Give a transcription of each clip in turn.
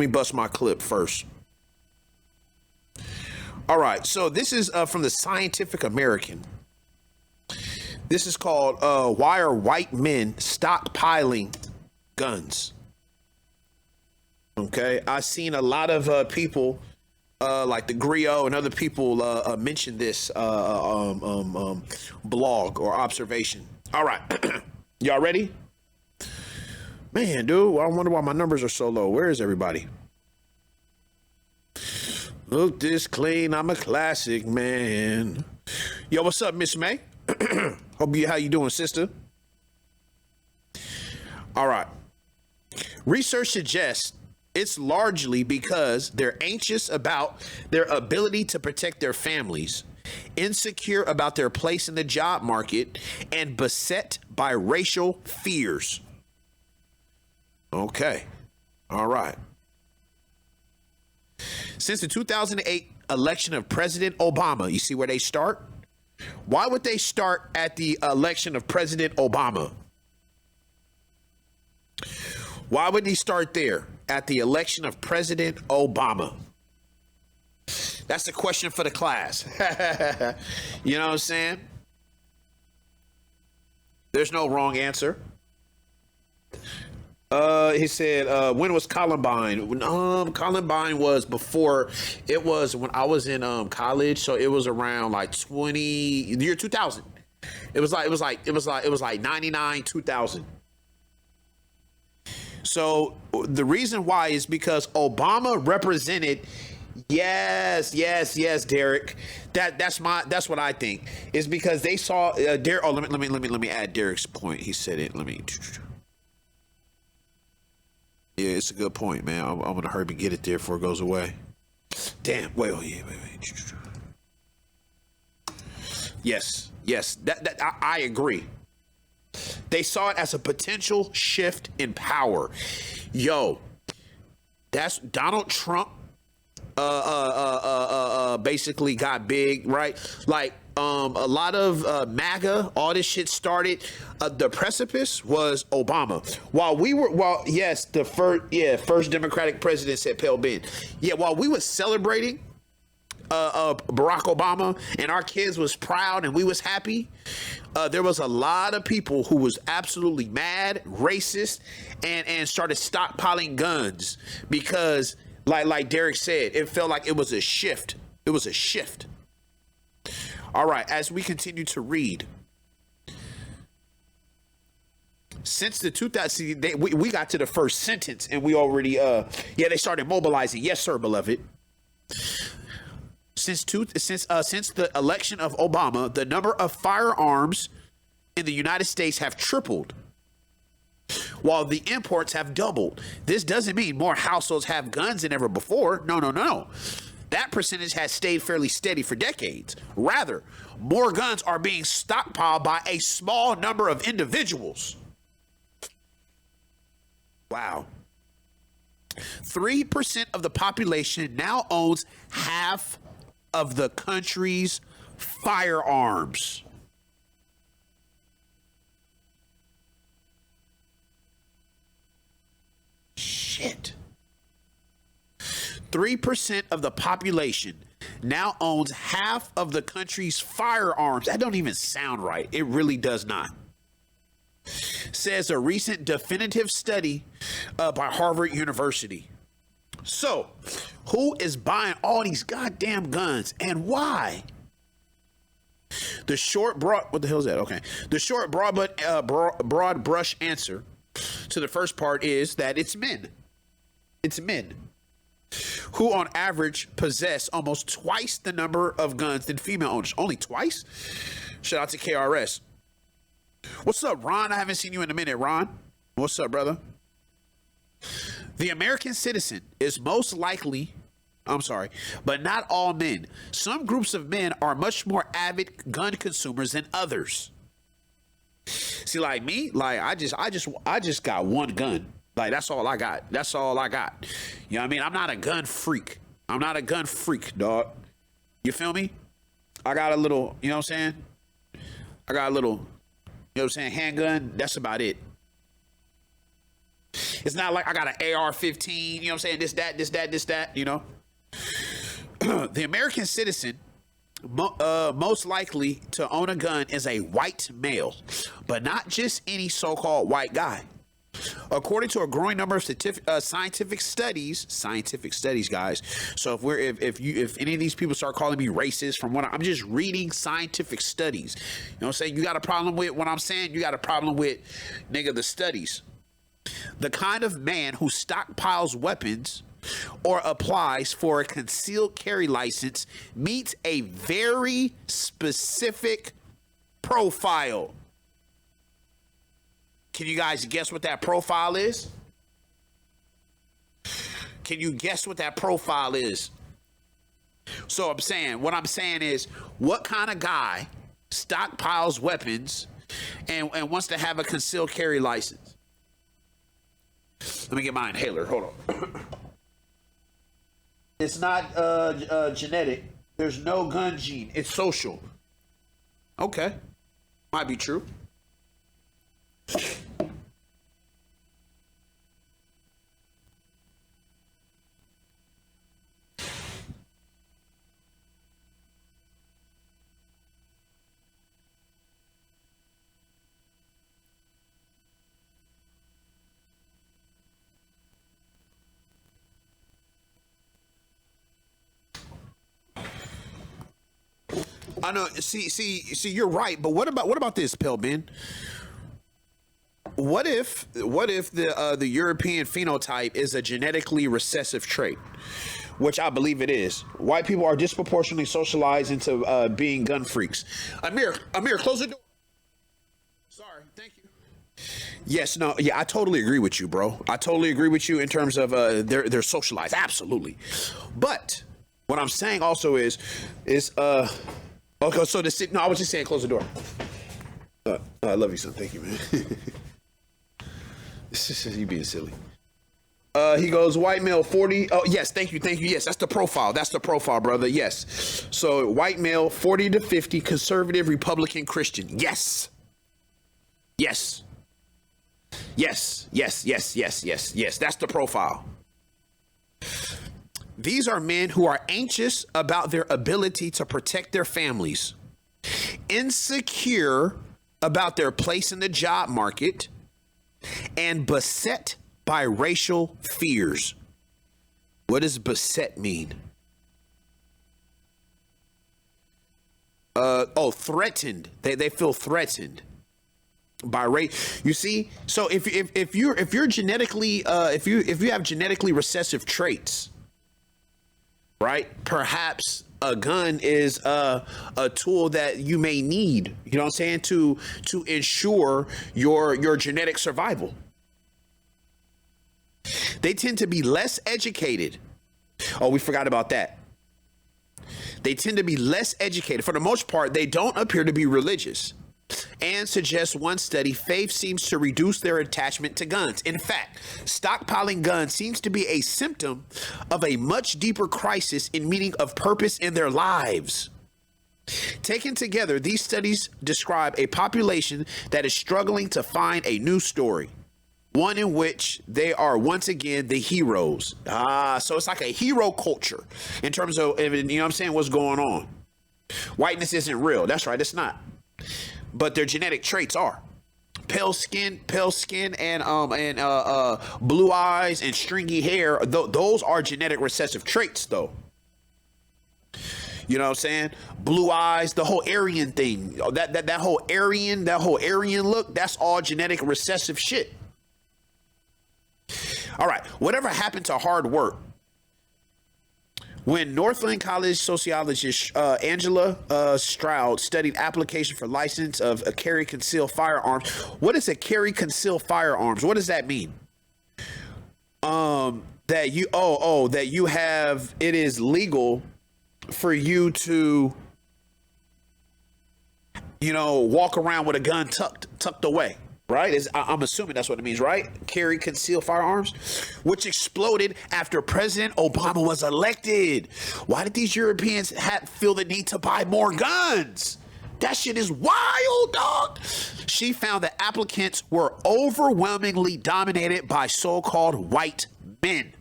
me bust my clip first. All right, so this is from the Scientific American. This is called Why Are White Men Stockpiling Guns? Okay, I've seen a lot of people like the Griot and other people mention this blog or observation. All right, y'all ready? Man, dude, I wonder why my numbers are so low. Where is everybody? Look this clean, I'm a classic man. Yo, what's up, Miss May? How you doing, sister? All right. Research suggests it's largely because they're anxious about their ability to protect their families, insecure about their place in the job market, and beset by racial fears. Okay. All right. Since the 2008 election of President Obama, you see where they start? Why would they start at the election of President Obama? Why would he start there at the election of President Obama? That's the question for the class. You know what I'm saying? There's no wrong answer. He said, when was Columbine? Columbine was before, it was when I was in college, so it was around like the year 2000. It was like 99, 2000. So the reason why is because Obama represented, yes, Derek. That's what I think. Is because they saw Derek. Oh, let me add Derek's point. He said it. Yeah, it's a good point, man. I'm gonna hurry and get it there before it goes away. Damn. Wait. Yes. I agree. They saw it as a potential shift in power. Yo, that's Donald Trump. Basically got big, right? Like a lot of MAGA, all this shit started. The precipice was Obama. First Democratic president said Pale Ben. Yeah, while we were celebrating Barack Obama and our kids was proud and we was happy, there was a lot of people who was absolutely mad, racist, and started stockpiling guns because like Derek said, it felt like it was a shift. It was a shift. All right, as we continue to read, since the 2000, we got to the first sentence and we already, they started mobilizing. Yes, sir, beloved. Since the election of Obama, the number of firearms in the United States have tripled, while the imports have doubled. This doesn't mean more households have guns than ever before. No. That percentage has stayed fairly steady for decades. Rather, more guns are being stockpiled by a small number of individuals. Wow. 3% of the population now owns half of the country's firearms. Shit. 3% of the population now owns half of the country's firearms. That don't even sound right. It really does not. Says a recent definitive study by Harvard University. So, who is buying all these goddamn guns and why? The short, broad, what the hell is that? Okay. The short, broad brush answer to the first part is that it's men. It's men who on average possess almost twice the number of guns than female owners. Only twice? Shout out to KRS. What's up, Ron? I haven't seen you in a minute, Ron. What's up, brother? The American citizen is most likely, but not all men. Some groups of men are much more avid gun consumers than others. See, like me, like I just got one gun. Like that's all I got. That's all I got. You know what I mean? I'm not a gun freak. Dog. You feel me? I got a little, you know what I'm saying? I got a little, you know what I'm saying, handgun. That's about it. It's not like I got an AR-15, you know what I'm saying? This, that, you know? The American citizen most likely to own a gun is a white male, but not just any so-called white guy. According to a growing number of scientific studies, guys. So if any of these people start calling me racist from what I'm just reading scientific studies, you know what I'm saying? You got a problem with what I'm saying? You got a problem with, nigga, the studies. The kind of man who stockpiles weapons or applies for a concealed carry license meets a very specific profile. Can you guys guess what that profile is? Can you guess what that profile is? So what I'm saying is, what kind of guy stockpiles weapons and wants to have a concealed carry license? Let me get my inhaler. Hold on. It's not genetic. There's no gun gene. It's social. Okay. Might be true. I know. See, you're right. But what about this, Pelbin? What if the European phenotype is a genetically recessive trait, which I believe it is? White people are disproportionately socialized into being gun freaks. Amir, close the door. Sorry, thank you. Yes, no, yeah, I totally agree with you, bro. I totally agree with you in terms of they're socialized, absolutely. But what I'm saying also is okay. So I was just saying, close the door. I love you, son. Thank you, man. You being silly. He goes, white male 40. Oh, yes, thank you. Yes, that's the profile, brother. Yes. So white male 40 to 50, conservative, Republican, Christian. Yes. That's the profile. These are men who are anxious about their ability to protect their families, insecure about their place in the job market, and beset by racial fears. What does beset mean? Threatened. They feel threatened by race. You see, so if you're genetically if you have genetically recessive traits, right? Perhaps a gun is a tool that you may need, you know what I'm saying, to ensure your genetic survival. They tend to be less educated. Oh, we forgot about that. They tend to be less educated. For the most part, they don't appear to be religious. And suggests one study, faith seems to reduce their attachment to guns. In fact, stockpiling guns seems to be a symptom of a much deeper crisis in meaning of purpose in their lives. Taken together, these studies describe a population that is struggling to find a new story, one in which they are once again the heroes. So it's like a hero culture in terms of, you know what I'm saying, what's going on. Whiteness isn't real. That's right, it's not. But their genetic traits are pale skin, and blue eyes and stringy hair. Those are genetic recessive traits, though. You know what I'm saying? Blue eyes, the whole Aryan thing, that whole Aryan look. That's all genetic recessive shit. All right. Whatever happened to hard work? When Northland College sociologist Angela Stroud studied application for license of a carry concealed firearms. What is a carry concealed firearms? What does that mean? That you have, it is legal for you to, walk around with a gun tucked away. Right? I'm assuming that's what it means, right? Carry concealed firearms, which exploded after President Obama was elected. Why did these Europeans feel the need to buy more guns? That shit is wild, dog. She found that applicants were overwhelmingly dominated by so-called white men.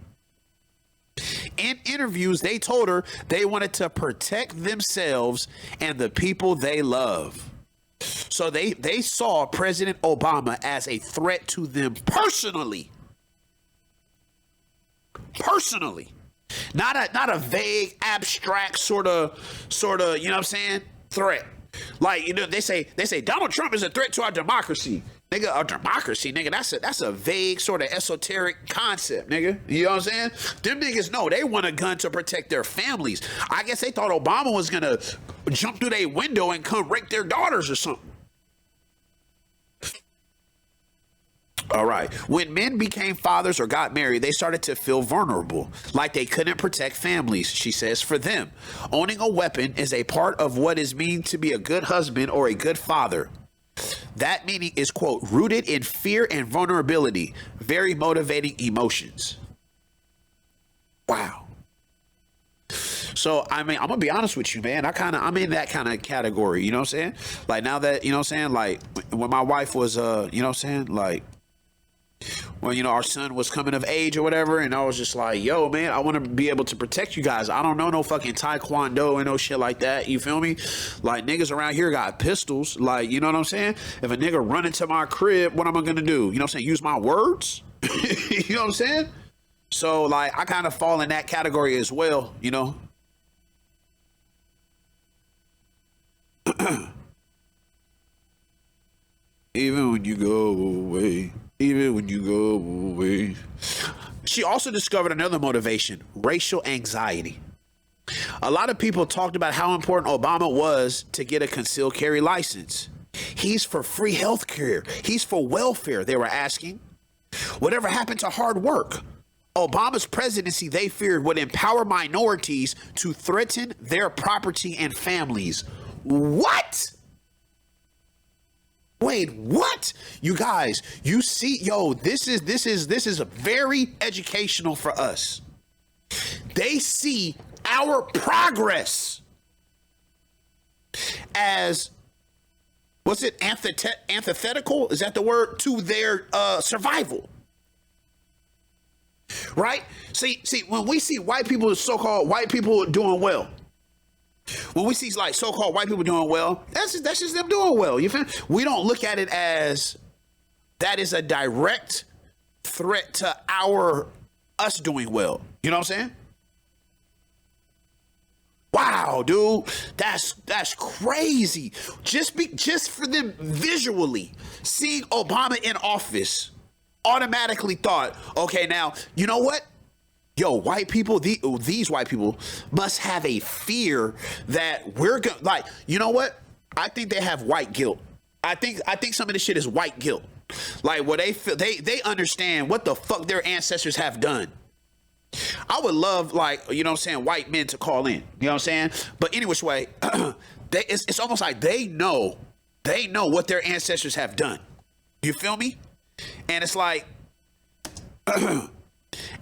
In interviews, they told her they wanted to protect themselves and the people they love. So they saw President Obama as a threat to them personally. Personally. Not a vague, abstract sort of, you know what I'm saying? Threat. Like, you know, they say Donald Trump is a threat to our democracy. Nigga, a democracy, nigga, that's a vague sort of esoteric concept, nigga. You know what I'm saying? Them niggas know they want a gun to protect their families. I guess they thought Obama was gonna jump through their window and come rape their daughters or something. All right. When men became fathers or got married, they started to feel vulnerable, like they couldn't protect families, she says. For them, owning a weapon is a part of what it means to be a good husband or a good father. That meaning is, quote, rooted in fear and vulnerability, very motivating emotions. Wow. So, I mean, I'm going to be honest with you, man. I'm in that kind of category, you know what I'm saying? Like, now that, you know what I'm saying? Like, when my wife was, you know what I'm saying? Like, when, you know, our son was coming of age or whatever, and I was just like, yo, man, I want to be able to protect you guys. I don't know no fucking taekwondo and no shit like that. You feel me? Like, niggas around here got pistols. Like, you know what I'm saying? If a nigga run into my crib, what am I going to do? You know what I'm saying? Use my words? You know what I'm saying? So, like, I kind of fall in that category as well, you know? Even when you go away. Even when you go away. She also discovered another motivation, racial anxiety. A lot of people talked about how important Obama was to get a concealed carry license. He's for free health care. He's for welfare, they were asking. Whatever happened to hard work? Obama's presidency, they feared, would empower minorities to threaten their property and families. What? Wait, what? You guys, you see, yo, this is very educational for us. They see our progress as, what's it, antithetical? Is that the word? To their survival. Right? See, when we see white people, so-called white people doing well, when we see like so-called white people doing well, that's just them doing well. You feel me? We don't look at it as that is a direct threat to us doing well. You know what I'm saying? Wow, dude, that's crazy. Just for them visually seeing Obama in office, automatically thought, okay, now you know what? Yo, white people, these white people must have a fear that we're going to, like, you know what? I think they have white guilt. I think some of this shit is white guilt. Like, where they feel, they understand what the fuck their ancestors have done. I would love, like, you know what I'm saying, white men to call in. You know what I'm saying? But any which way, it's almost like they know what their ancestors have done. You feel me? And it's like...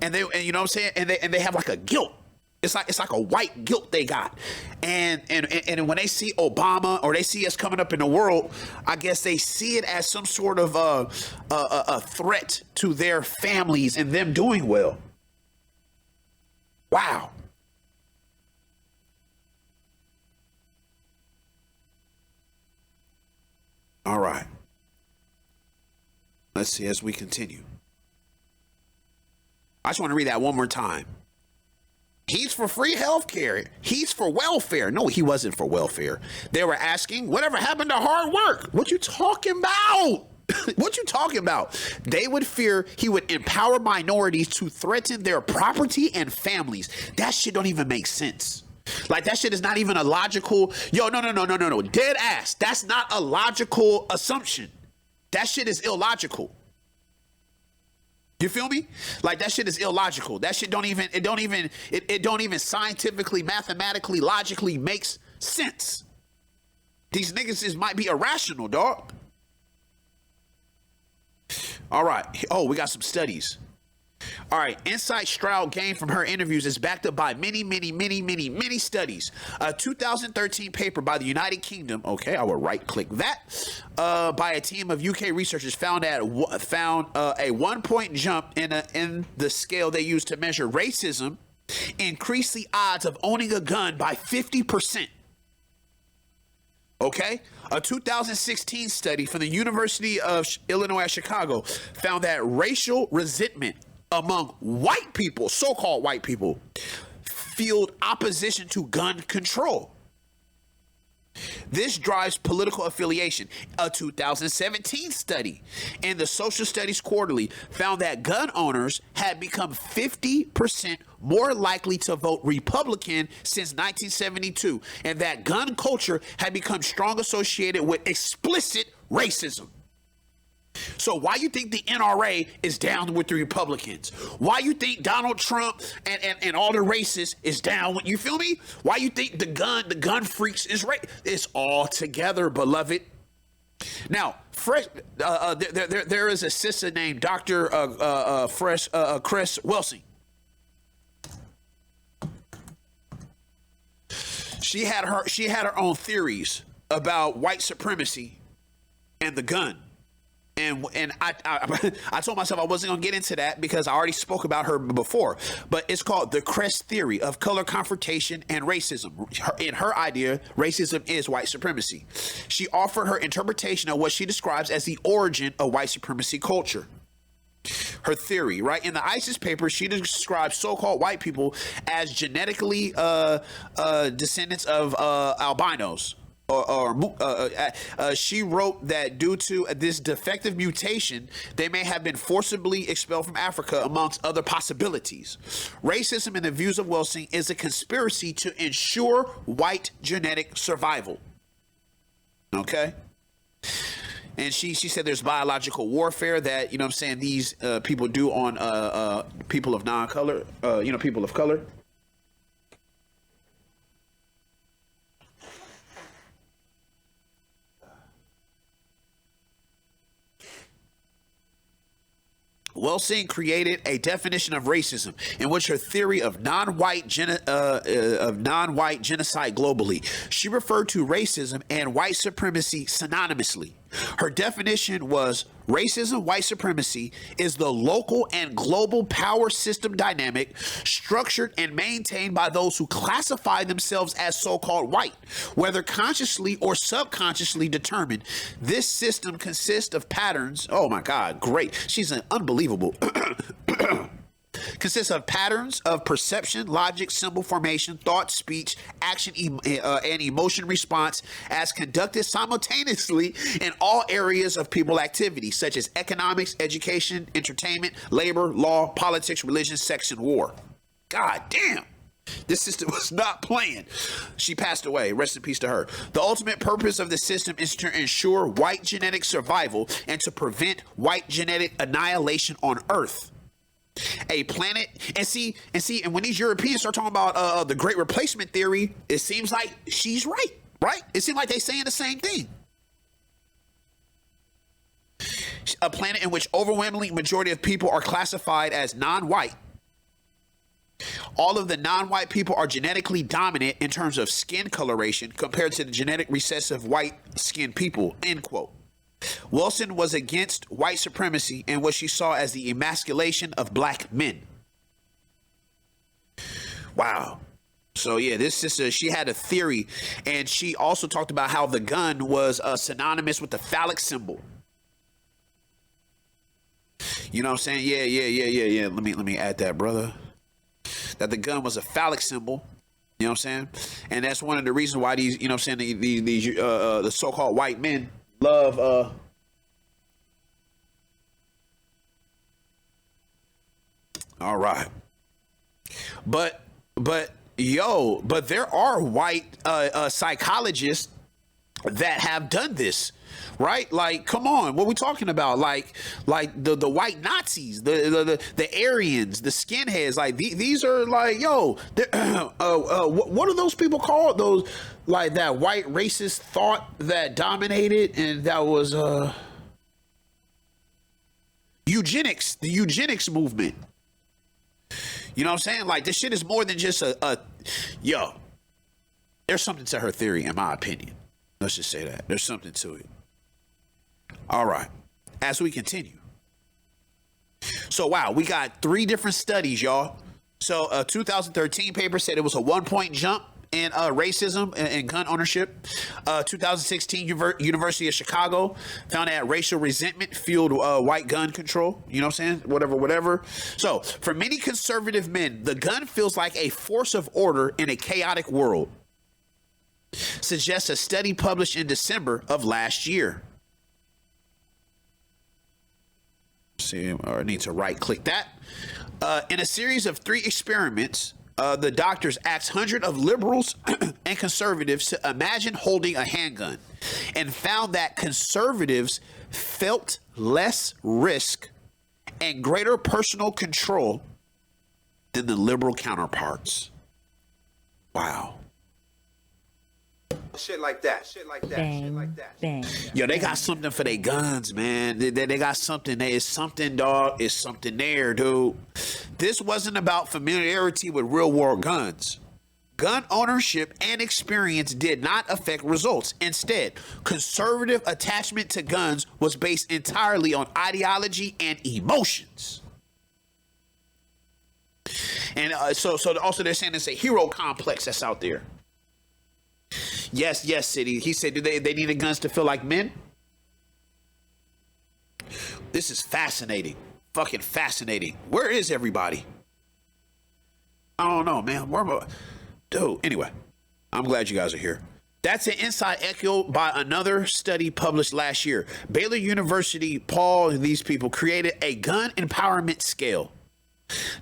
And you know what I'm saying? And they have like a guilt. It's like a white guilt they got. And when they see Obama or they see us coming up in the world, I guess they see it as some sort of a threat to their families and them doing well. Wow. All right. Let's see as we continue. I just want to read that one more time. He's for free health care. He's for welfare. No, he wasn't for welfare. They were asking, whatever happened to hard work? What you talking about? What you talking about? They would fear he would empower minorities to threaten their property and families. That shit don't even make sense. Like, that shit is not even a logical. Yo, no. Dead ass. That's not a logical assumption. That shit is illogical. You feel me? Like, that shit is illogical. That shit don't even scientifically, mathematically, logically makes sense. These niggas might be irrational, dog. All right. Oh, we got some studies. All right, insight Stroud gained from her interviews is backed up by many studies. A 2013 paper by the United Kingdom, okay, I will right-click that, by a team of UK researchers found a 1-point jump in the scale they used to measure racism, increased the odds of owning a gun by 50%. Okay, a 2016 study from the University of Illinois at Chicago found that racial resentment among white people, so-called white people, fueled opposition to gun control. This drives political affiliation. A 2017 study in the Social Studies Quarterly found that gun owners had become 50% more likely to vote Republican since 1972, and that gun culture had become strong associated with explicit racism. So why you think the NRA is down with the Republicans? Why you think Donald Trump and all the racists is down with, you feel me? Why you think the gun freaks is right? It's all together, beloved. Now, there is a sister named Dr. Chris Wilson. She had her own theories about white supremacy and the gun. And I told myself I wasn't going to get into that because I already spoke about her before. But it's called the Crest theory of color confrontation and racism. In her idea, racism is white supremacy. She offered her interpretation of what she describes as the origin of white supremacy culture. Her theory, right? In the ISIS paper, she describes so-called white people as genetically descendants of albinos. She wrote that due to this defective mutation, they may have been forcibly expelled from Africa, amongst other possibilities. Racism, in the views of Wilson, is a conspiracy to ensure white genetic survival. Okay? And she said there's biological warfare that, you know what I'm saying, these people do on people of non-color, people of color. Wilson created a definition of racism in which her theory of non-white genocide globally. She referred to racism and white supremacy synonymously. Her definition was racism, white supremacy is the local and global power system dynamic structured and maintained by those who classify themselves as so-called white, whether consciously or subconsciously determined. This system consists of patterns. Oh my God, great. She's an unbelievable. Consists of patterns of perception, logic, symbol formation, thought, speech, action, and emotion response as conducted simultaneously in all areas of people activity, such as economics, education, entertainment, labor, law, politics, religion, sex, and war. God damn. This system was not playing. She passed away. Rest in peace to her. The ultimate purpose of the system is to ensure white genetic survival and to prevent white genetic annihilation on Earth. A planet, and when these Europeans start talking about the Great Replacement theory, it seems like she's right? It seems like they're saying the same thing. A planet in which overwhelmingly majority of people are classified as non-white. All of the non-white people are genetically dominant in terms of skin coloration compared to the genetic recessive white-skinned people, end quote. Wilson was against white supremacy and what she saw as the emasculation of black men. Wow. So yeah, this sister, she had a theory, and she also talked about how the gun was synonymous with the phallic symbol. You know what I'm saying? Yeah. Let me add that, brother. That the gun was a phallic symbol. You know what I'm saying? And that's one of the reasons why these, you know what I'm saying, these the so-called white men love all right. But there are white psychologists that have done this, right? Like, come on, what are we talking about? Like the white Nazis, the Aryans, the skinheads. Like these are like, what are those people called? Those, like, that white racist thought that dominated, and that was eugenics, the eugenics movement. You know what I'm saying? Like, this shit is more than just yo, there's something to her theory, in my opinion. Let's just say that. There's something to it. All right. As we continue. So, wow, we got 3 different studies, y'all. So, a 2013 paper said it was a 1-point jump in racism and gun ownership. 2016 University of Chicago found that racial resentment fueled white gun control. You know what I'm saying? Whatever. So, for many conservative men, the gun feels like a force of order in a chaotic world, suggests a study published in December of last year. See, I need to right click that. In a series of 3 experiments, the doctors asked hundreds of liberals and conservatives to imagine holding a handgun, and found that conservatives felt less risk and greater personal control than the liberal counterparts. Wow. Shit like that. Shit like that. Bang, Shit like that. bang. Yo, they got something for their guns, man. They got something. There is something, dog. It's something there, dude. This wasn't about familiarity with real world guns. Gun ownership and experience did not affect results. Instead, conservative attachment to guns was based entirely on ideology and emotions. And so also they're saying it's a hero complex that's out there. Yes, City. He said, do they needed guns to feel like men? This is fascinating. Fucking fascinating. Where is everybody? I don't know, man. Dude, anyway, I'm glad you guys are here. That's an insight echoed by another study published last year. Baylor University, Paul, and these people created a gun empowerment scale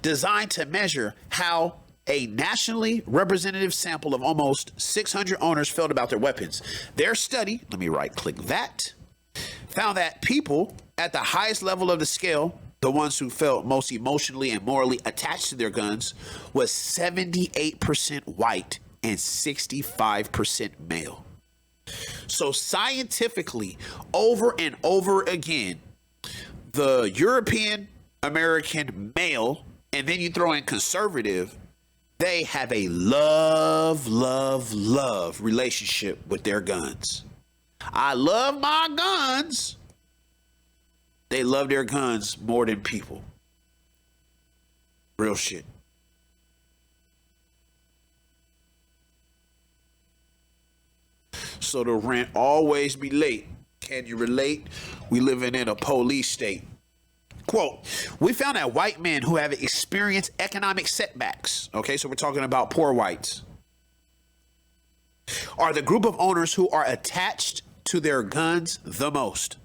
designed to measure how a nationally representative sample of almost 600 owners felt about their weapons. Their study, let me right click that, found that people at the highest level of the scale, the ones who felt most emotionally and morally attached to their guns, was 78% white and 65% male. So scientifically, over and over again, the European American male, and then you throw in conservative, they have a love relationship with their guns. I love my guns. They love their guns more than people. Real shit. So the rent always be late. Can you relate? We living in a police state. Quote, we found that white men who have experienced economic setbacks, okay, so we're talking about poor whites, are the group of owners who are attached to their guns the most.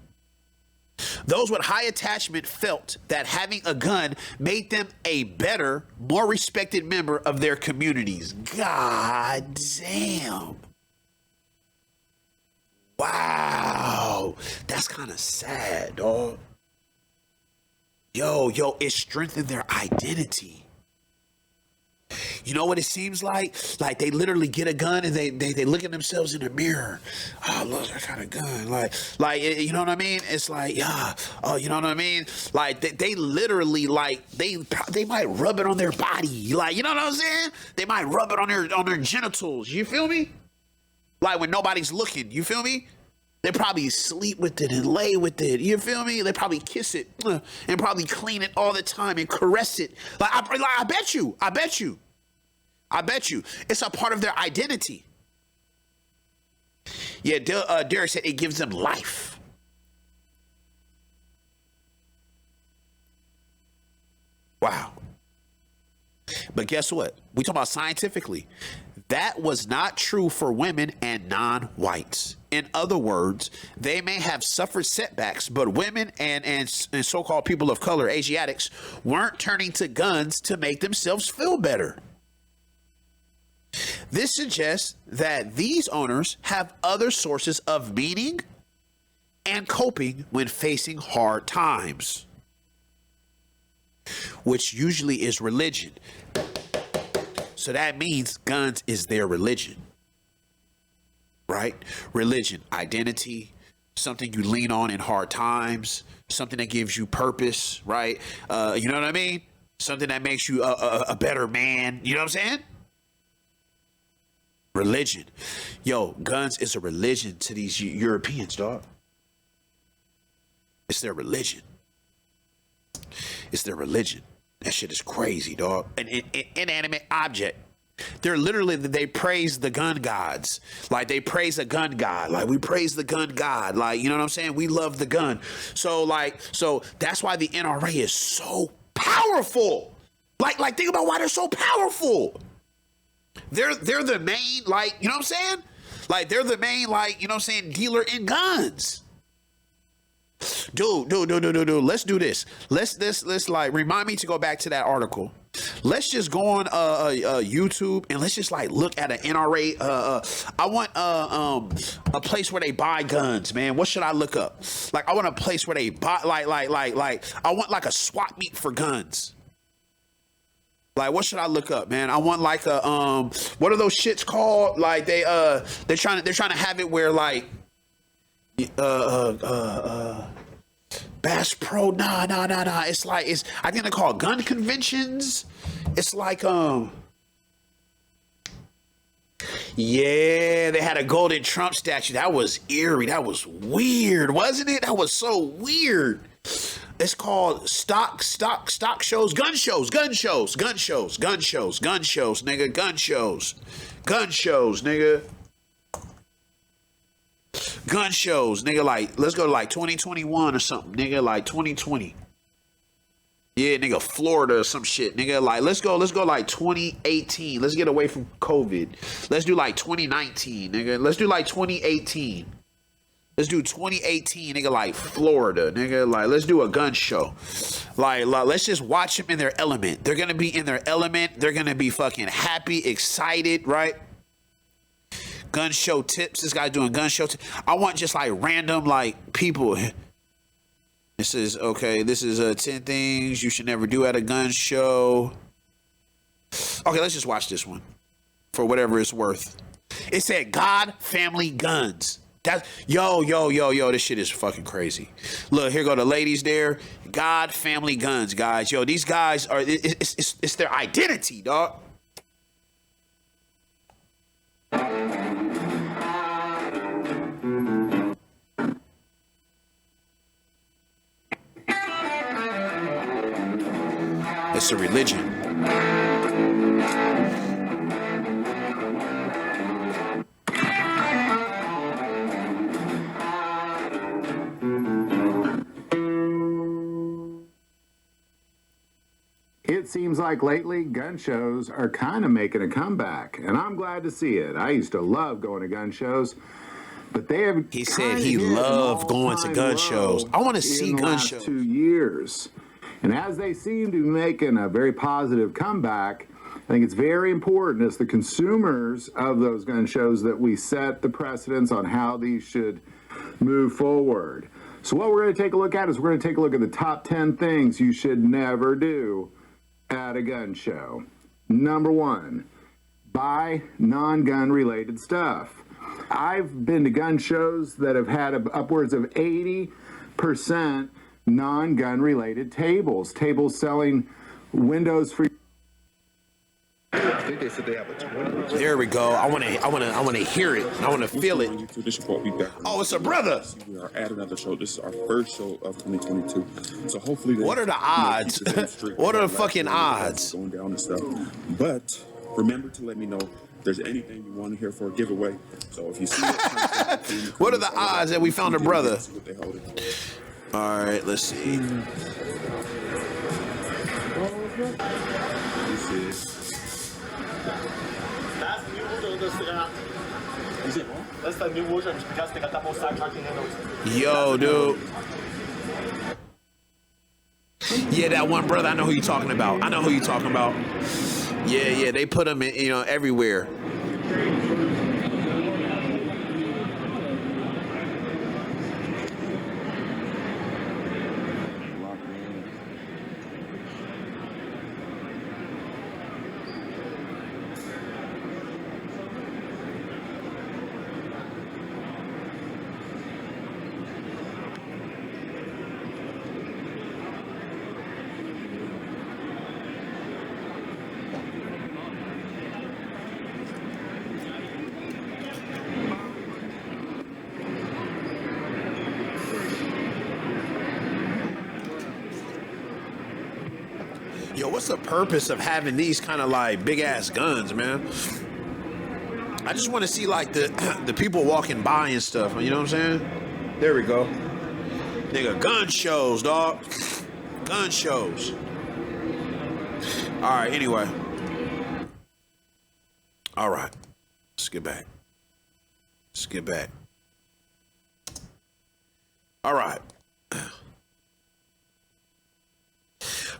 Those with high attachment felt that having a gun made them a better, more respected member of their communities. God damn. Wow. That's kind of sad, dog. Yo, it strengthened their identity. You know what it seems like? Like they literally get a gun and they look at themselves in the mirror. Oh, look, I got a gun. Like you know what I mean? It's like, yeah. Oh, you know what I mean? Like they literally like they might rub it on their body. Like, you know what I'm saying? They might rub it on their genitals. You feel me? Like when nobody's looking. You feel me? They probably sleep with it and lay with it. You feel me? They probably kiss it and probably clean it all the time and caress it. I bet you. It's a part of their identity. Yeah, Derek said it gives them life. Wow. But guess what? We talk about scientifically. That was not true for women and non-whites. In other words, they may have suffered setbacks, but women and so-called people of color, Asiatics, weren't turning to guns to make themselves feel better. This suggests that these owners have other sources of meaning and coping when facing hard times, which usually is religion. So that means guns is their religion, right? Religion, identity, something you lean on in hard times, something that gives you purpose, right? You know what I mean? something that makes you a better man. You know what I'm saying? Religion. Yo, guns is a religion to these Europeans, dog. It's their religion. It's their religion. That shit is crazy, dog. An inanimate object. They're literally, they praise the gun gods. Like, they praise a gun god. Like, we praise the gun god. Like, you know what I'm saying? We love the gun. So that's why the NRA is so powerful. Like think about why they're so powerful. They're the main, like, you know what I'm saying? Like, they're the main, like, you know what I'm saying, dealer in guns. Dude. Let's do this. Let's like remind me to go back to that article. Let's just go on YouTube and let's just like look at an NRA. I want a place where they buy guns, man. What should I look up? Like, I want a place where they buy like I want like a swap meet for guns. Like, what should I look up, man? I want like a what are those shits called? Like they're trying to have it where like Bass Pro, nah. It's like, I think they're called gun conventions. It's like yeah, they had a golden Trump statue. That was eerie. That was weird, wasn't it? That was so weird. It's called stock shows, gun shows, nigga, gun shows, nigga. Gun shows, nigga, like, let's go to like 2021 or something, nigga, like 2020. Yeah, nigga, Florida or some shit, nigga, like, let's go like 2018. Let's get away from COVID. Let's do like 2019, nigga. Let's do like 2018. Let's do 2018, nigga, like Florida, nigga. Like, let's do a gun show. Like, let's just watch them in their element. They're gonna be in their element. They're gonna be fucking happy, excited, right? Gun show tips. This guy's doing gun show tips. I want just like random like people. This is 10 things you should never do at a gun show. Okay, let's just watch this one for whatever it's worth. It said God, family, guns. That's yo. This shit is fucking crazy. Look, here go the ladies there. God, family, guns, guys. Yo, these guys are. It's their identity, dog. It's a religion. It seems like lately gun shows are kind of making a comeback, and I'm glad to see it. I used to love going to gun shows, but they have. He said he loved going to gun shows. I want to see gun shows. 2 years. And as they seem to be making a very positive comeback, I think it's very important as the consumers of those gun shows that we set the precedents on how these should move forward. So what we're going to take a look at is we're going to take a look at the top 10 things you should never do at a gun show. Number 1, buy non-gun related stuff. I've been to gun shows that have had upwards of 80% non-gun related tables selling windows for. I think they said they have a 20. There we go. I want to hear it. I want to feel it. Oh, it's a brother. We are at another show. This is our first show of 2022. So hopefully, what are the odds? What are the fucking odds? Going down and stuff. But remember to let me know if there's anything you want to hear for a giveaway. So if you see what are the odds that we found a brother? All right, let's see. That's the new version. Yo, dude. Yeah, that one brother. I know who you're talking about. Yeah, they put them in, everywhere. what's the purpose of having these kind of like big ass guns, man? I just want to see like the people walking by and stuff. You know what I'm saying? There we go. Nigga, gun shows, dog. Gun shows. All right, anyway. All right. Let's get back. Let's get back. All right.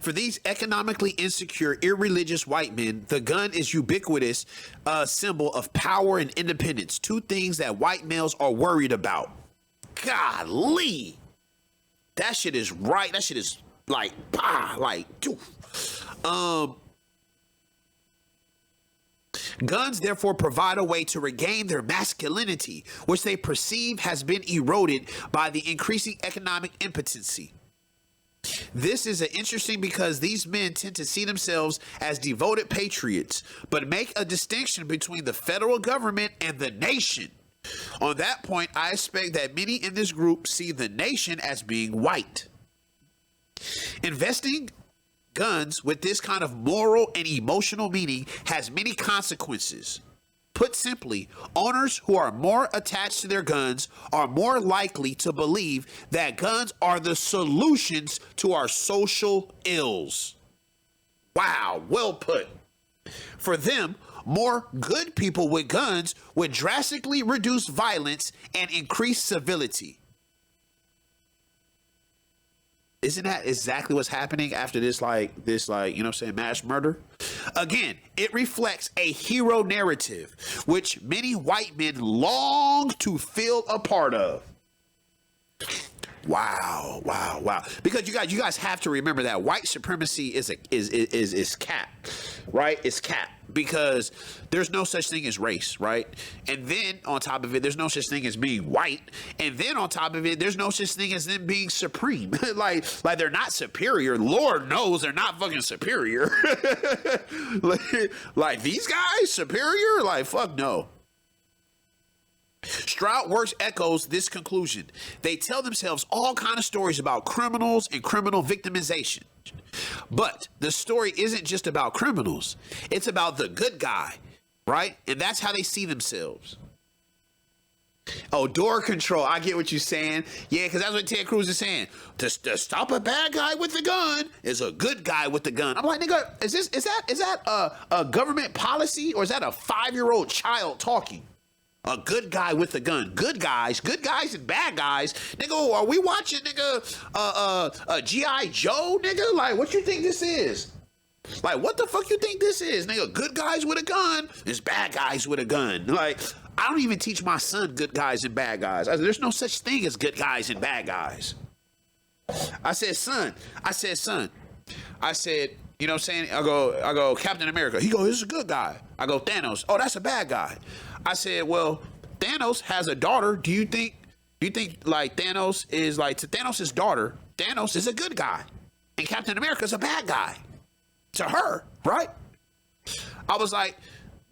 For these economically insecure, irreligious white men, the gun is ubiquitous symbol of power and independence. Two things that white males are worried about. Golly. That shit is right. That shit is like, guns therefore provide a way to regain their masculinity, which they perceive has been eroded by the increasing economic impotency. This is interesting because these men tend to see themselves as devoted patriots, but make a distinction between the federal government and the nation. On that point, I expect that many in this group see the nation as being white. Investing guns with this kind of moral and emotional meaning has many consequences. Put simply, owners who are more attached to their guns are more likely to believe that guns are the solutions to our social ills. Wow, well put. For them, more good people with guns would drastically reduce violence and increase civility. Isn't that exactly what's happening after this, you know what I'm saying, mass murder? Again, it reflects a hero narrative, which many white men long to feel a part of. Wow. Because you guys have to remember that white supremacy is cap, right? It's cap because there's no such thing as race, right? And then on top of it, there's no such thing as being white. And then on top of it, there's no such thing as them being supreme. like they're not superior. Lord knows they're not fucking superior. like these guys superior? Like fuck no. Stroud Works echoes this conclusion. They tell themselves all kind of stories about criminals and criminal victimization. But the story isn't just about criminals. It's about the good guy, right? And that's how they see themselves. Oh, door control. I get what you're saying. Yeah, because that's what Ted Cruz is saying. To stop a bad guy with the gun is a good guy with the gun. I'm like, nigga, is that a government policy or is that a 5-year-old child talking? A good guy with a gun. Good guys and bad guys. Nigga, are we watching, nigga, G.I. Joe, nigga? Like, what you think this is? Like, what the fuck you think this is? Nigga, good guys with a gun is bad guys with a gun. Like, I don't even teach my son good guys and bad guys. There's no such thing as good guys and bad guys. I said, son, you know what I'm saying? I go, Captain America. He goes, this is a good guy. I go, Thanos. Oh, that's a bad guy. I said, well, Thanos has a daughter. Do you think like Thanos is like, to Thanos' daughter, Thanos is a good guy and Captain America is a bad guy to her, right? I was like,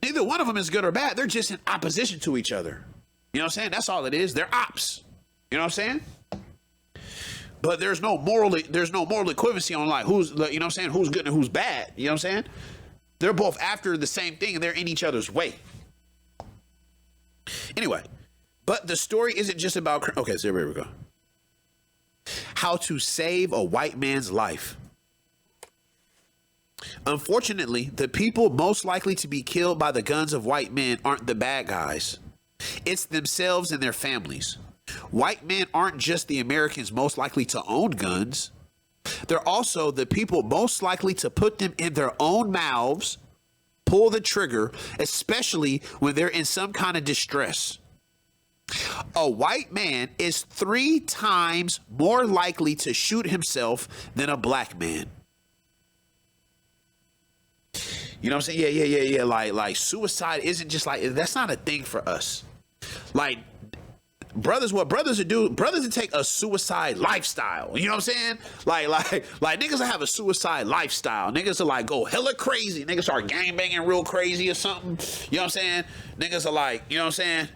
neither one of them is good or bad. They're just in opposition to each other. You know what I'm saying? That's all it is. They're ops. You know what I'm saying? But there's no moral equivalency on like who's, you know what I'm saying, who's good and who's bad. You know what I'm saying? They're both after the same thing and they're in each other's way. Anyway, but the story isn't just about, okay, so here we go. How to save a white man's life. Unfortunately, the people most likely to be killed by the guns of white men aren't the bad guys. It's themselves and their families. White men aren't just the Americans most likely to own guns. They're also the people most likely to put them in their own mouths, pull the trigger, especially when they're in some kind of distress. A white man is 3 times more likely to shoot himself than a black man. You know what I'm saying? Yeah. Like suicide isn't just like, that's not a thing for us. Like, brothers, what brothers would do, brothers would take a suicide lifestyle. You know what I'm saying? Like niggas that have a suicide lifestyle. Niggas are like go hella crazy. Niggas start gangbanging real crazy or something. You know what I'm saying? Niggas are like, you know what I'm saying?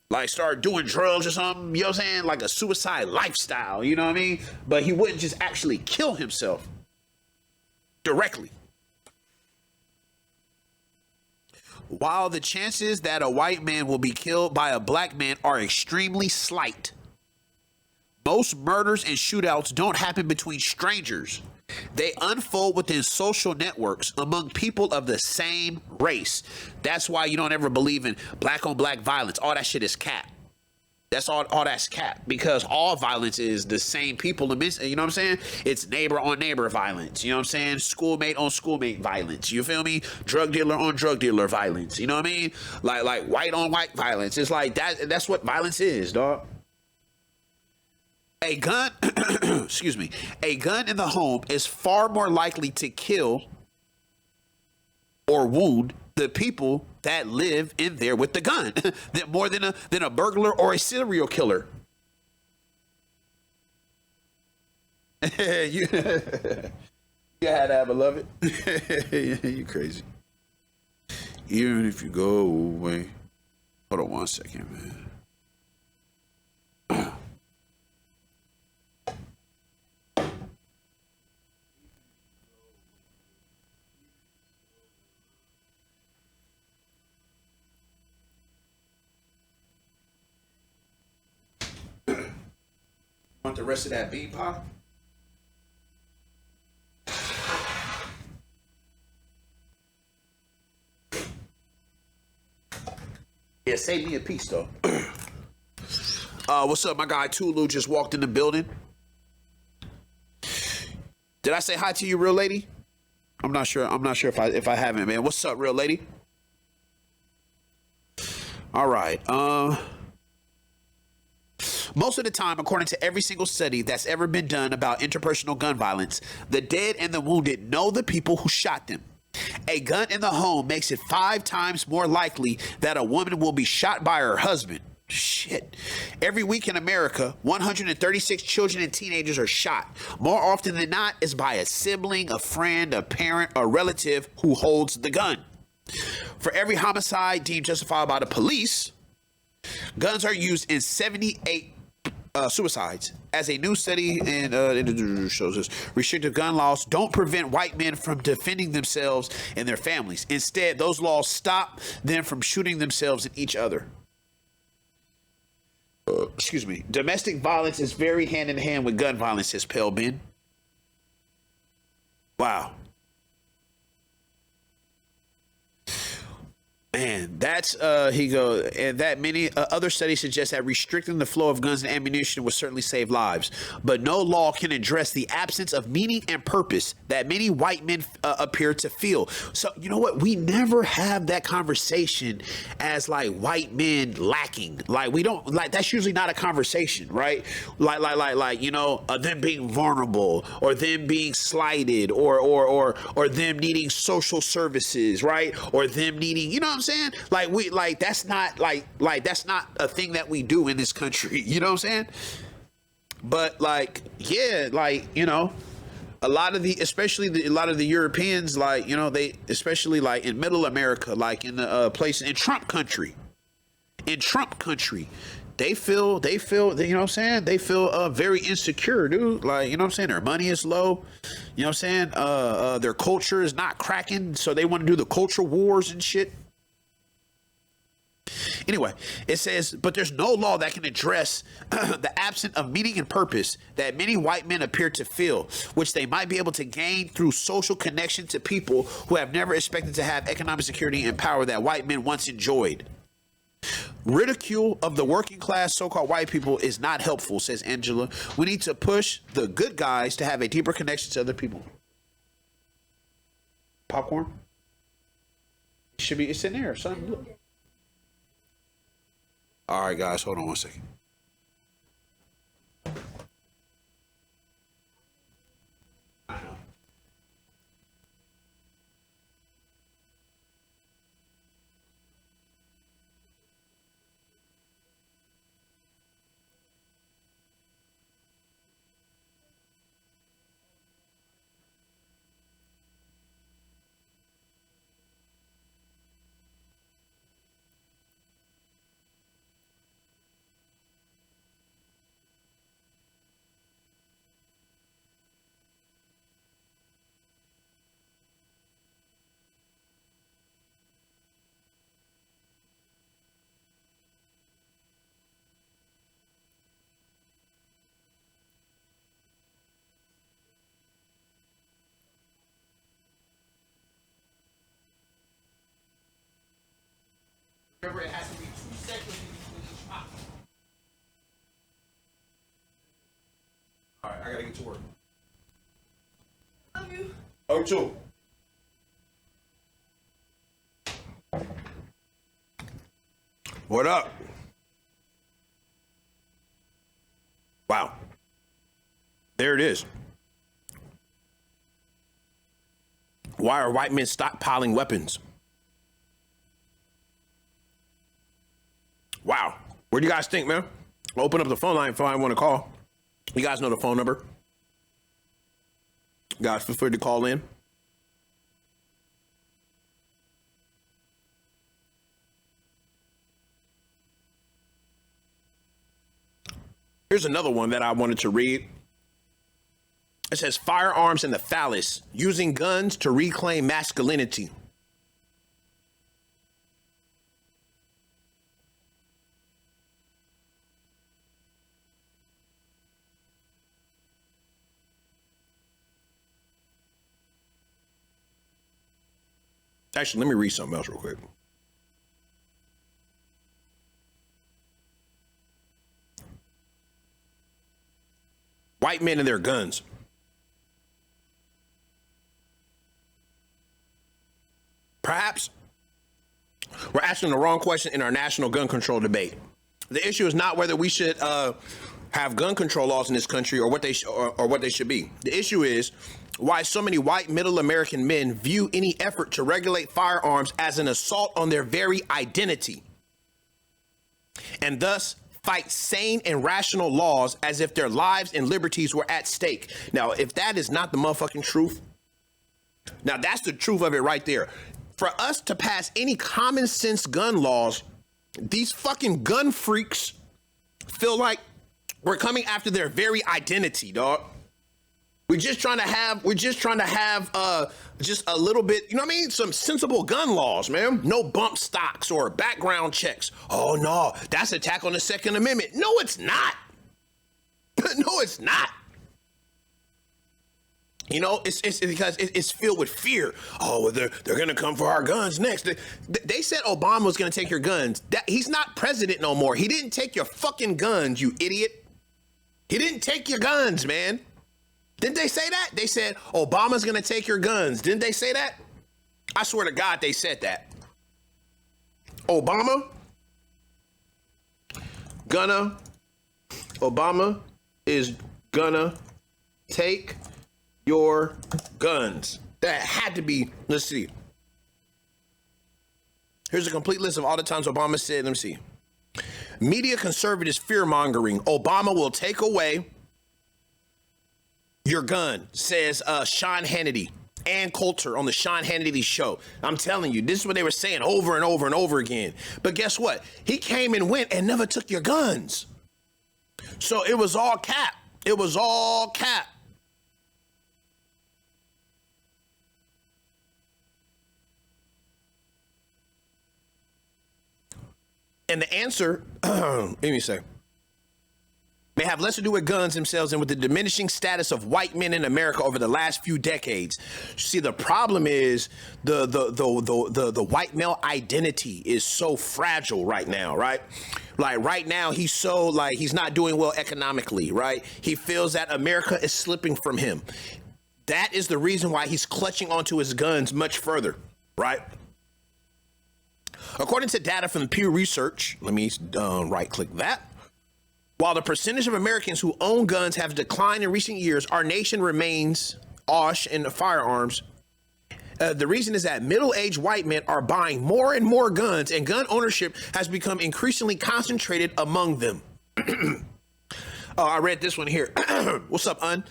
Like start doing drugs or something. You know what I'm saying? Like a suicide lifestyle. You know what I mean? But he wouldn't just actually kill himself directly. while the chances that a white man will be killed by a black man are extremely slight. Most murders and shootouts don't happen between strangers. They unfold within social networks among people of the same race. That's why you don't ever believe in black on black violence. All that shit is cap. That's all that's cap, because all violence is the same people. You know what I'm saying? It's neighbor on neighbor violence. You know what I'm saying? Schoolmate on schoolmate violence. You feel me? Drug dealer on drug dealer violence. You know what I mean? Like white on white violence. It's like that. That's what violence is, dog. A gun, excuse me, a gun in the home is far more likely to kill or wound the people that live in there with the gun more than a burglar or a serial killer. You had that, beloved. You crazy. Even if you go away. Hold on 1 second, man. Want the rest of that bean pie? Yeah, save me a piece though. What's up? My guy Tulu just walked in the building. Did I say hi to you, real lady? I'm not sure if I haven't, man. What's up, real lady? All right. Most of the time, according to every single study that's ever been done about interpersonal gun violence, the dead and the wounded know the people who shot them. A gun in the home makes it 5 times more likely that a woman will be shot by her husband. Shit. Every week in America, 136 children and teenagers are shot. More often than not, it's by a sibling, a friend, a parent, a relative who holds the gun. For every homicide deemed justified by the police, guns are used in 78 suicides. As a new study shows us, restrictive gun laws don't prevent white men from defending themselves and their families. Instead, those laws stop them from shooting themselves and each other. Excuse me. Domestic violence is very hand in hand with gun violence, says Pale Ben. Wow. Man, that's he goes, and that many other studies suggest that restricting the flow of guns and ammunition would certainly save lives, but no law can address the absence of meaning and purpose that many white men appear to feel. So you know what? We never have that conversation as like white men lacking. Like we don't like that's usually not a conversation, right? Like you know, them being vulnerable or them being slighted or them needing social services, right? Or them needing, you know what I'm saying? Like that's not like that's not a thing that we do in this country. You know what I'm saying? But like, yeah, like, you know, a lot of the Europeans, like, you know, they, especially like in middle America, like in the place in Trump country, they feel, you know what I'm saying? They feel very insecure, dude. Like, you know what I'm saying? Their money is low. You know what I'm saying? Their culture is not cracking. So they want to do the culture wars and shit. Anyway, it says, but there's no law that can address the absence of meaning and purpose that many white men appear to feel, which they might be able to gain through social connection to people who have never expected to have economic security and power that white men once enjoyed. Ridicule of the working class so-called white people is not helpful, says Angela. We need to push the good guys to have a deeper connection to other people. Popcorn? Should be, it's in there, son. Look. All right, guys, hold on 1 second. Remember, it has to be 2 seconds between each pop. All right, I gotta get to work. Love you. Oh, too. What up? Wow. There it is. Why are white men stockpiling weapons? Wow. What do you guys think, man? I'll open up the phone line if I want to call. You guys know the phone number. Guys, feel free to call in. Here's another one that I wanted to read. It says, firearms and the phallus, using guns to reclaim masculinity. Actually, let me read something else real quick. White men and their guns. Perhaps we're asking the wrong question in our national gun control debate. The issue is not whether we should have gun control laws in this country or what they should be. The issue is why so many white middle American men view any effort to regulate firearms as an assault on their very identity, and thus fight sane and rational laws as if their lives and liberties were at stake. Now, if that is not the motherfucking truth, now that's the truth of it right there. For us to pass any common sense gun laws, these fucking gun freaks feel like we're coming after their very identity, dog. We're just trying to have just a little bit, you know what I mean? Some sensible gun laws, man. No bump stocks or background checks. Oh no, that's attack on the Second Amendment. No, it's not. No, it's not. You know, it's because it's filled with fear. Oh, well, they're going to come for our guns next. They said Obama was going to take your guns. He's not president no more. He didn't take your fucking guns, you idiot. He didn't take your guns, man. Didn't they say that? They said Obama's going to take your guns. Didn't they say that? I swear to God, they said that. Obama is gonna take your guns. That had to be, let's see. Here's a complete list of all the times Obama said, let me see. Media conservatives fear-mongering. Obama will take away your gun, says Sean Hannity and Coulter on the Sean Hannity show. I'm telling you, this is what they were saying over and over and over again. But guess what? He came and went and never took your guns. So it was all cap. It was all cap. And the answer, let me say, may have less to do with guns themselves and with the diminishing status of white men in America over the last few decades. See, the problem is the white male identity is so fragile right now, right? Like right now, he's so like he's not doing well economically, right? He feels that America is slipping from him. That is the reason why he's clutching onto his guns much further, right? According to data from Pew Research, let me right click that. While the percentage of Americans who own guns have declined in recent years, our nation remains awash in firearms. The reason is that middle-aged white men are buying more and more guns, and gun ownership has become increasingly concentrated among them. Oh, I read this one here. What's up, Un?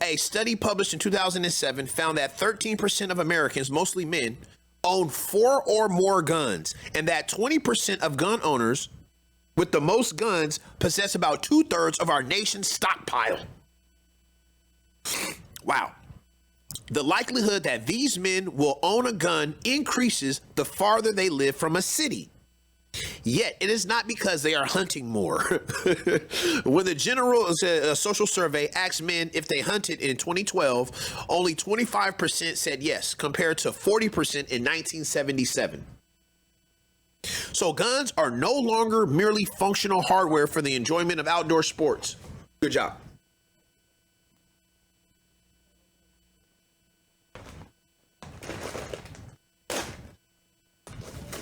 A study published in 2007 found that 13% of Americans, mostly men, own 4 or more guns, and that 20% of gun owners with the most guns possess about 2/3 of our nation's stockpile. Wow. The likelihood that these men will own a gun increases the farther they live from a city. Yet it is not because they are hunting more. When the General Social Survey asked men if they hunted in 2012, only 25% said yes, compared to 40% in 1977. So guns are no longer merely functional hardware for the enjoyment of outdoor sports. Good job.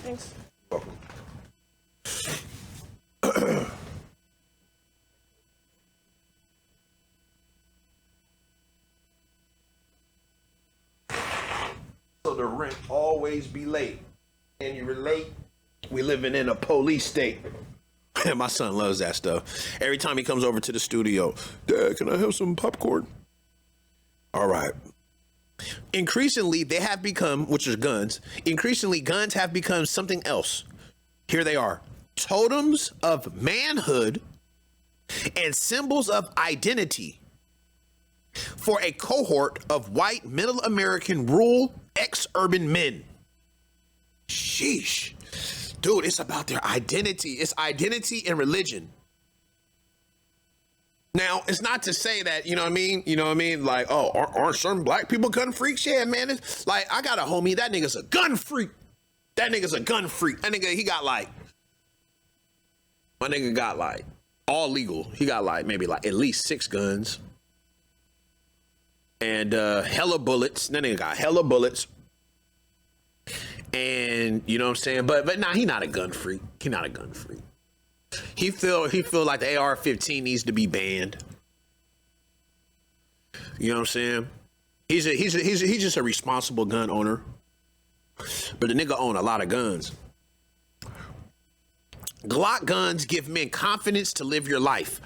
Thanks. Welcome. So the rent always be late. And you relate? We living in a police state. My son loves that stuff. Every time he comes over to the studio, Dad, can I have some popcorn? All right. Increasingly, they have become, which is guns, increasingly guns have become something else. Here they are. Totems of manhood and symbols of identity for a cohort of white middle American rural ex-urban men. Sheesh. Dude, it's about their identity. It's identity and religion. Now, it's not to say that, you know what I mean? You know what I mean? Like, oh, aren't some black people gun freaks? Yeah, man. It's like, I got a homie. That nigga's a gun freak. That nigga's a gun freak. That nigga, he got like, my nigga got like, all legal. He got like, maybe like at least 6 guns. And hella bullets. That nigga got hella bullets. And you know what I'm saying? But nah, he not a gun freak. He not a gun freak. He feel like the AR-15 needs to be banned. You know what I'm saying? He's just a responsible gun owner. But the nigga own a lot of guns. Glock guns give men confidence to live your life.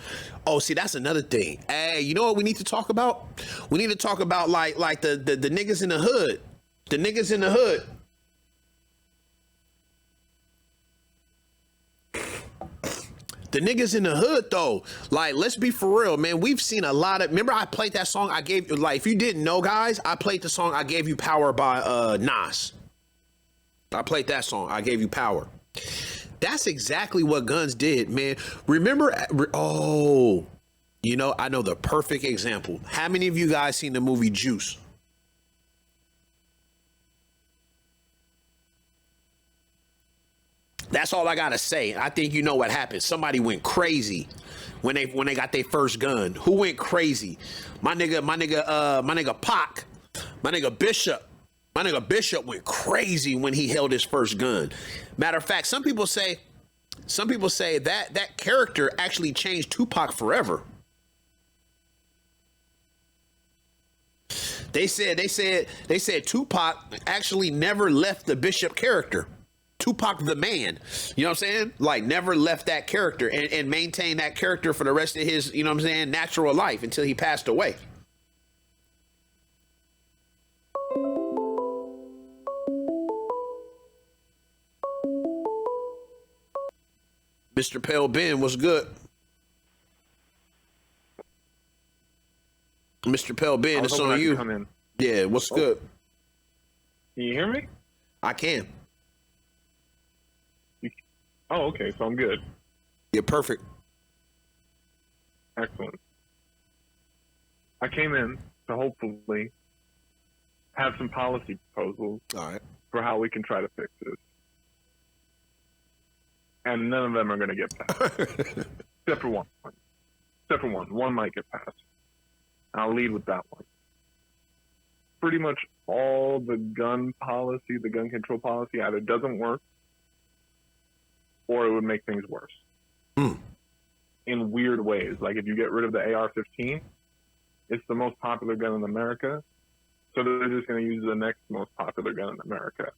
Oh, see, that's another thing. Hey, you know what we need to talk about? We need to talk about like the niggas in the hood. The niggas in the hood. The niggas in the hood, though, like, let's be for real, man. We've seen a lot of, remember I played that song I gave you, like, if you didn't know, guys, I played the song I Gave You Power by Nas. I played that song, I Gave You Power. That's exactly what guns did, man. Remember, oh, you know, I know the perfect example. How many of you guys seen the movie Juice? That's all I gotta say. I think you know what happened. Somebody went crazy when they got their first gun. Who went crazy? My nigga Pac, my nigga Bishop. My nigga Bishop went crazy when he held his first gun. Matter of fact, some people say that character actually changed Tupac forever. They said Tupac actually never left the Bishop character. Tupac the man, you know what I'm saying? Like, never left that character and maintained that character for the rest of his, you know what I'm saying, natural life until he passed away. Mr. Pale Ben, what's good? Mr. Pale Ben, it's on you. Come in. Yeah, what's good? Can you hear me? I can. Oh, okay, so I'm good. You're perfect. Excellent. I came in to hopefully have some policy proposals All right. for how we can try to fix this. And none of them are going to get passed. Except for one. Except for one. One might get passed. I'll lead with that one. Pretty much all the gun policy, the gun control policy, either doesn't work or it would make things worse. In weird ways. Like, if you get rid of the AR-15, it's the most popular gun in America, so they're just going to use the next most popular gun in America.